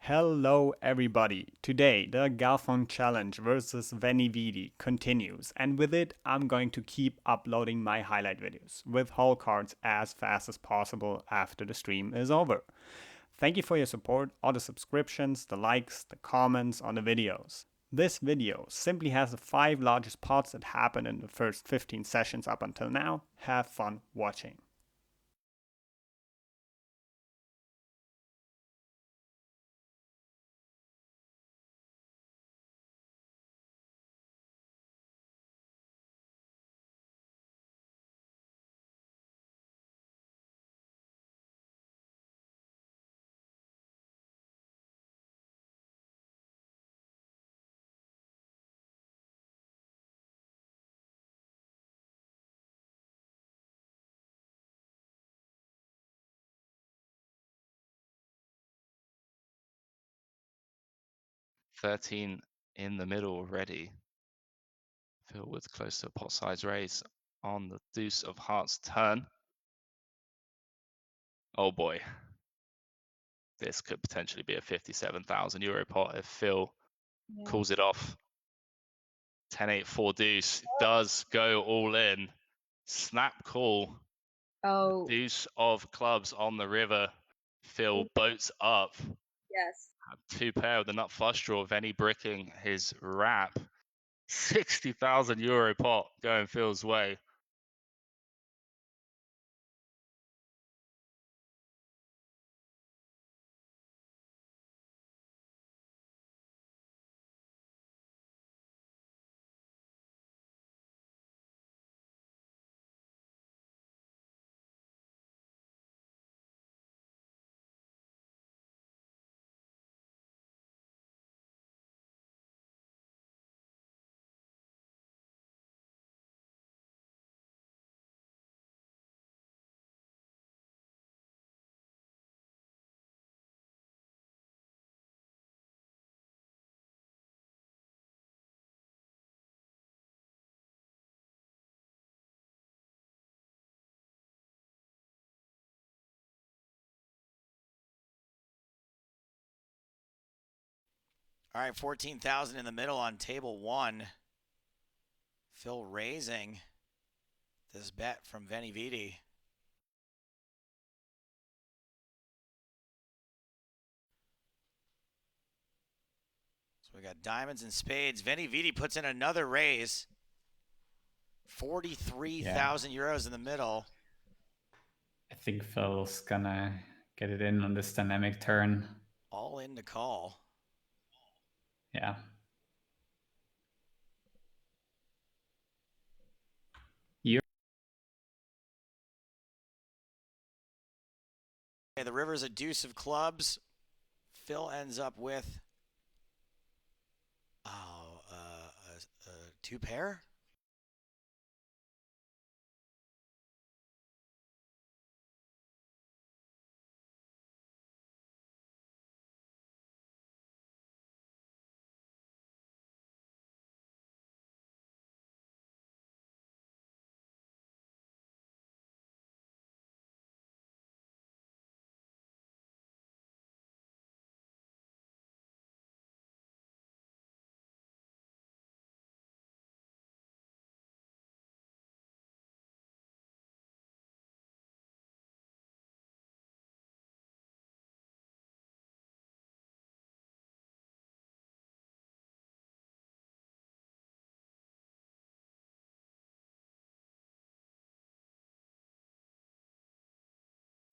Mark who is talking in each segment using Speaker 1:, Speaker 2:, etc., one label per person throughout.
Speaker 1: Hello everybody! Today the Galfond challenge versus Venividi continues, and with it I'm going to keep uploading my highlight videos with hole cards as fast as possible after the stream is over. Thank you for your support, all the subscriptions, the likes, the comments on the videos. This video simply has the 5 largest pots that happened in the first 15 sessions up until now. Have fun watching.
Speaker 2: $13 in the middle already. Phil with close to a pot size raise on the deuce of hearts turn. Oh boy. This could potentially be a 57,000 euro pot if Phil calls it off. 10-8 4 deuce does go all in. Snap call.
Speaker 3: Oh,
Speaker 2: Deuce of clubs on the river. Phil boats up.
Speaker 3: yes.
Speaker 2: 2 pair with the nut flush draw. Venny bricking his wrap. 60,000 euro pot going Phil's way.
Speaker 4: All right, 14,000 in the middle on table one. Phil raising this bet from Venividi. So we got diamonds and spades. Venividi puts in another raise. 43,000 euros in the middle.
Speaker 5: I think Phil's gonna get it in on this dynamic turn.
Speaker 4: All in to call.
Speaker 5: Yeah.
Speaker 4: Okay, the river's a deuce of clubs. Phil ends up with a 2 pair.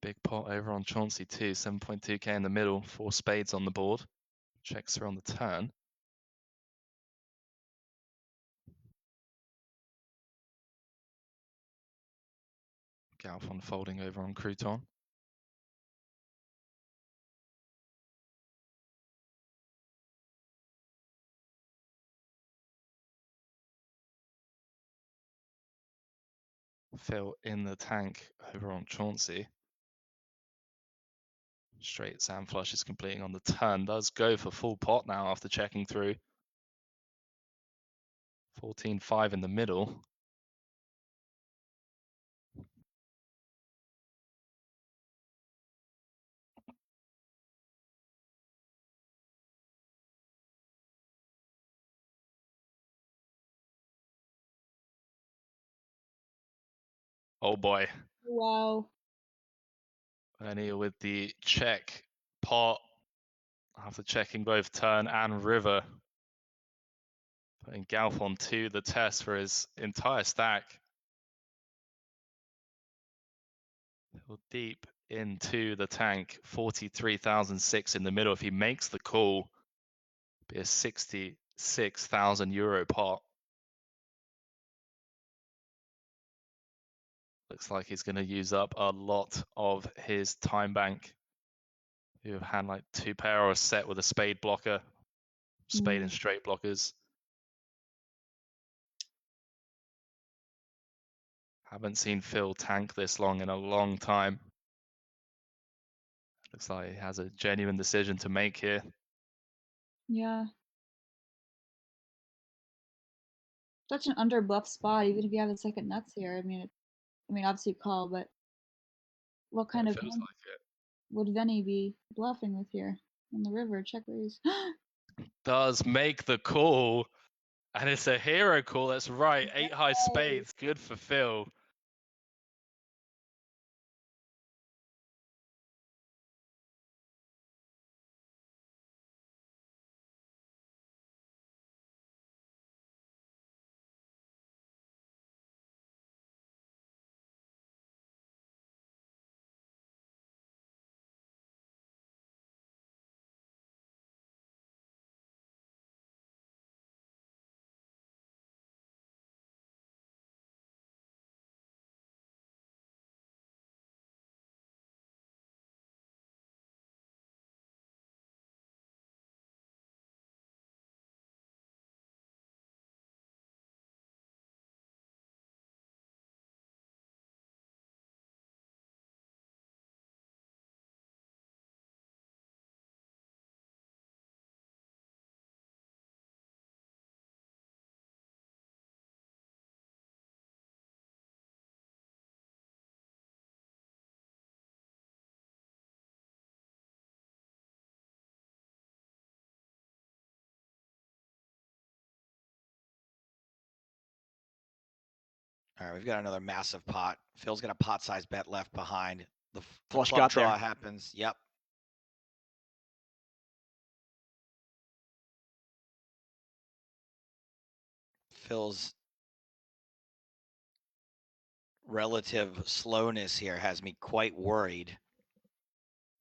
Speaker 2: Big pot over on Chauncey too, 7.2k in the middle, 4 spades on the board. Checks her on the turn. Galfond folding over on Crouton. Phil in the tank over on Chauncey. Straight sand flush is completing on the turn. Does go for full pot now after checking through. 14-5 in the middle. Oh boy.
Speaker 3: Wow.
Speaker 2: Venny with the check pot after checking both turn and river. Putting Galfond to the test for his entire stack. Deep into the tank, 43,006 in the middle. If he makes the call, be a 66,000 euro pot. Looks like he's going to use up a lot of his time bank. You have had like 2 pair or a set with a spade blocker, spade and straight blockers. Haven't seen Phil tank this long in a long time. Looks like he has a genuine decision to make here.
Speaker 3: Yeah. Such an under bluff spot, even if you have the second nuts here. I mean, obviously you call, but what kind
Speaker 2: It
Speaker 3: of
Speaker 2: feels
Speaker 3: hand
Speaker 2: like it.
Speaker 3: would Venny be bluffing with here on the river? Check raise.
Speaker 2: Does make the call, and it's a hero call. That's right. 8 high spades. Good for Phil.
Speaker 4: All right, we've got another massive pot. Phil's got a pot-sized bet left behind. The
Speaker 6: Flush
Speaker 4: club
Speaker 6: got
Speaker 4: draw
Speaker 6: there.
Speaker 4: happens. Yep. Phil's relative slowness here has me quite worried.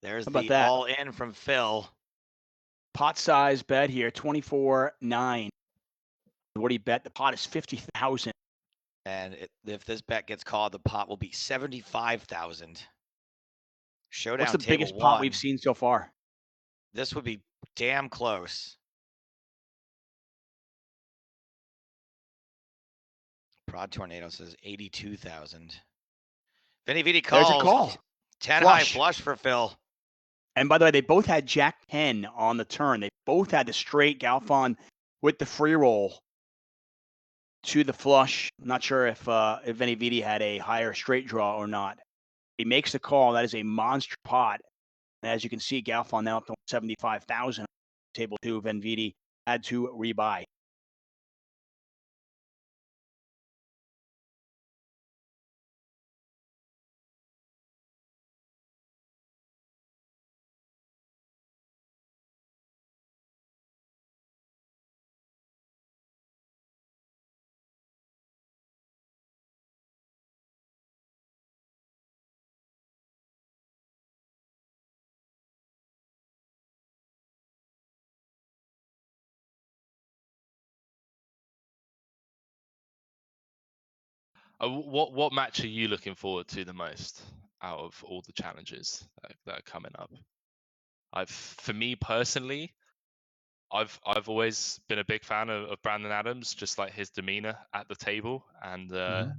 Speaker 4: There's
Speaker 6: How about
Speaker 4: the
Speaker 6: that?
Speaker 4: all in from Phil.
Speaker 6: Pot size bet here, 24-9. What do you bet? The pot is 50,000.
Speaker 4: And if this bet gets called, the pot will be 75,000. Showdown
Speaker 6: What's the
Speaker 4: table
Speaker 6: biggest
Speaker 4: one.
Speaker 6: pot we've seen so far?
Speaker 4: This would be damn close. Prod Tornado says 82,000. Venividi calls.
Speaker 6: There's a call.
Speaker 4: 10
Speaker 6: Flush.
Speaker 4: high flush for Phil.
Speaker 6: And by the way, they both had Jack 10 on the turn. They both had the straight Galfond with the free roll to the flush. I'm not sure if Venividi had a higher straight draw or not. He makes the call. That is a monster pot. And as you can see, Galfond now up to 75,000. Table 2, Venividi had to rebuy.
Speaker 2: What match are you looking forward to the most out of all the challenges that are coming up? For me personally, I've always been a big fan of Brandon Adams, just like his demeanor at the table, and the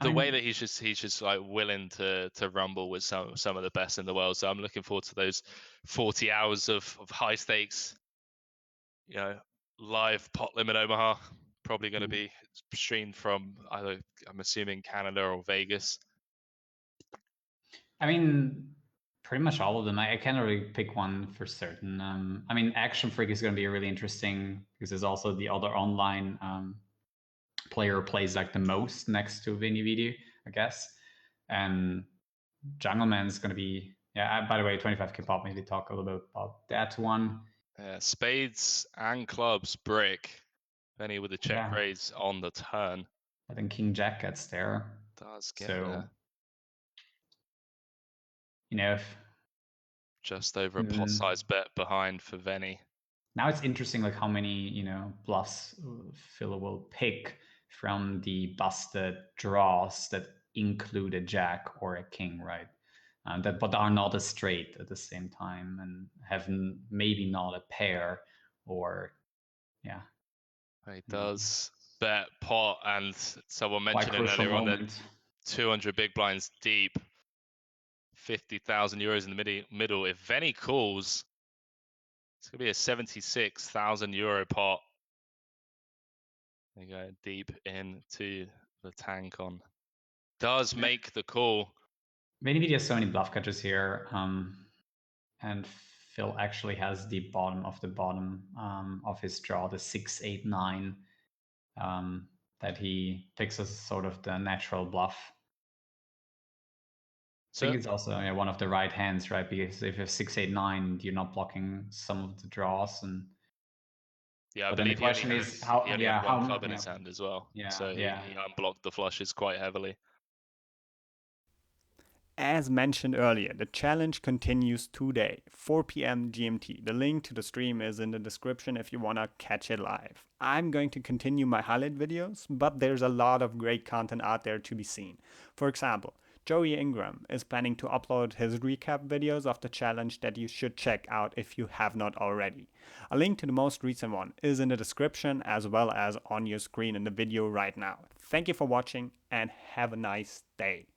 Speaker 2: way that he's just like willing to rumble with some of the best in the world. So I'm looking forward to those 40 hours of high stakes, live pot limit Omaha. Probably going to be streamed from either, I'm assuming, Canada or Vegas.
Speaker 5: I mean, pretty much all of them. I can't really pick one for certain. I mean, Action Freak is going to be really interesting because there's also the other online player plays like the most next to Venividi, I guess. And Jungleman's going to be, yeah, by the way, 25k pop, maybe talk a little bit about that one.
Speaker 2: Spades and clubs brick. Venny with the check
Speaker 5: Yeah.
Speaker 2: raise on the turn.
Speaker 5: I think King Jack gets there.
Speaker 2: Does get
Speaker 5: So,
Speaker 2: there.
Speaker 5: you know, if
Speaker 2: Just over a pot size bet behind for Venny.
Speaker 5: now it's interesting, like how many, you know, bluffs Phil will pick from the busted draws that include a jack or a king, right? That but are not a straight at the same time and have maybe not a pair or, yeah.
Speaker 2: He does bet pot, and someone
Speaker 5: Quite
Speaker 2: mentioned it
Speaker 5: crucial
Speaker 2: earlier on
Speaker 5: moment.
Speaker 2: that 200 big blinds deep, 50,000 euros in the middle. If Venny calls, it's going to be a 76,000 euro pot. They go deep into the tank on. Does make the call.
Speaker 5: Venividi has so many bluff catchers here, and Phil actually has the bottom of the bottom of his draw, the 6, 8, 9, that he picks as sort of the natural bluff. I think it's also one of the right hands, right? Because if you have 6, 8, 9, you're not blocking some of the draws, and
Speaker 2: yeah, I
Speaker 5: but then the
Speaker 2: believe
Speaker 5: question is how
Speaker 2: he only had one club in his hand as well. So he unblocked the flushes quite heavily.
Speaker 1: As mentioned earlier, the challenge continues today, 4 p.m. GMT. The link to the stream is in the description if you want to catch it live. I'm going to continue my highlight videos, but there's a lot of great content out there to be seen. For example, Joey Ingram is planning to upload his recap videos of the challenge that you should check out if you have not already. A link to the most recent one is in the description as well as on your screen in the video right now. Thank you for watching and have a nice day.